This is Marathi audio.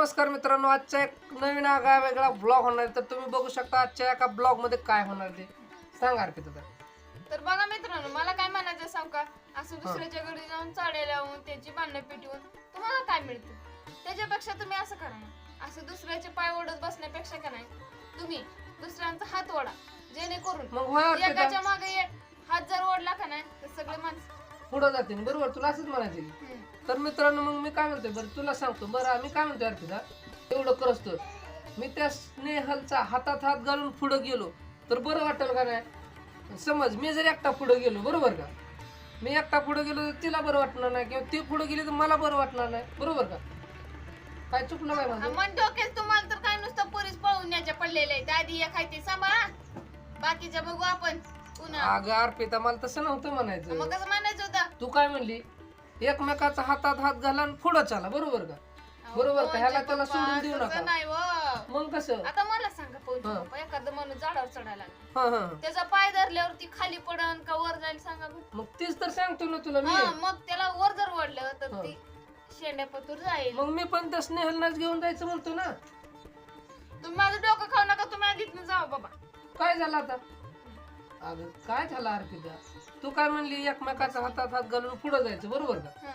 नमस्कार मित्रांनो, आजचा एक नवीन आगळा वेगळा ब्लॉग होणार आहे. तर तुम्ही बघू शकता आजच्या एका ब्लॉग मध्ये काय होणार ते सांगा अर्पिता. तर बघा मित्रांनो, मला काय म्हणायचं सांग का, असं दुसऱ्याच्या घरी जाऊन चाड्या लावून त्यांची भांडणं पिटवून तुम्हाला काय मिळतं? त्याच्यापेक्षा तुम्ही असं करा ना, असं दुसऱ्याचे पाय ओढत बसण्यापेक्षा का नाही, तुम्ही दुसऱ्यांचा हात ओढा, जेणेकरून मग होय अर्पिता, एकाच्या मागे एक हात जर ओढला का नाही तर सगळे माणसं पुढे जाते. बरोबर, तुला असंच म्हणायचं. तर मित्रांनो, मग मी काय म्हणतोय, बरं तुला सांगतो. बरं आम्ही काय म्हणतोय अर्पिता, एवढं करतो मी त्या स्नेहलचा हातात हात घालून पुढे गेलो तर बरं वाटेल का नाही? समज मी जर एकटा पुढे गेलो, बरोबर का, मी एकटा पुढे गेलो तर तिला बरं वाटणार नाही, किंवा ती पुढे गेली तर मला बरं वाटणार नाही. बरोबर का? काय चुकलं काय माझं? मन डोक्यात तुम्हाला तर काय नुसतं पोरीस पळून न्यायच्या पडलेले आहेत. आधी एक आहे ते सांभाळा, बाकीच्या बघू आपण पुन्हा. अगं अर्पिता, मला तसं नव्हतं म्हणायचं. मग कसं म्हणायचं होतं? तू काय म्हणली, एकमेकाचा हातात हात घाला आणि पुढं चाला. बरोबर का? बरोबर का? ह्याला त्याला सोडून देऊ नका. नाही व. मग कसं? आता मला सांगा पप्पा, एखादं माणूस झाडावर चढायला लागला, हा हा, त्याचा पाय धरल्यावरती खाली पडन का वर जाईल सांगा बरं? मग तीच तर सांगतो ना तुला मी. हा, मग त्याला वर जर ओढलं तर ती शेंड्यापतूर जाईल. मग मी पण त्या स्नेहलनाच घेऊन जायचं म्हणतो ना. तुम्ही माझं डोकं खाऊ नका, तुम्ही आधीच जाऊ बाबा. काय झालं आता? अगं काय झालं अर्पिता, तू काय म्हणली, एकमेकाचा हातात हात घालून पुढे जायचं. बरोबर का?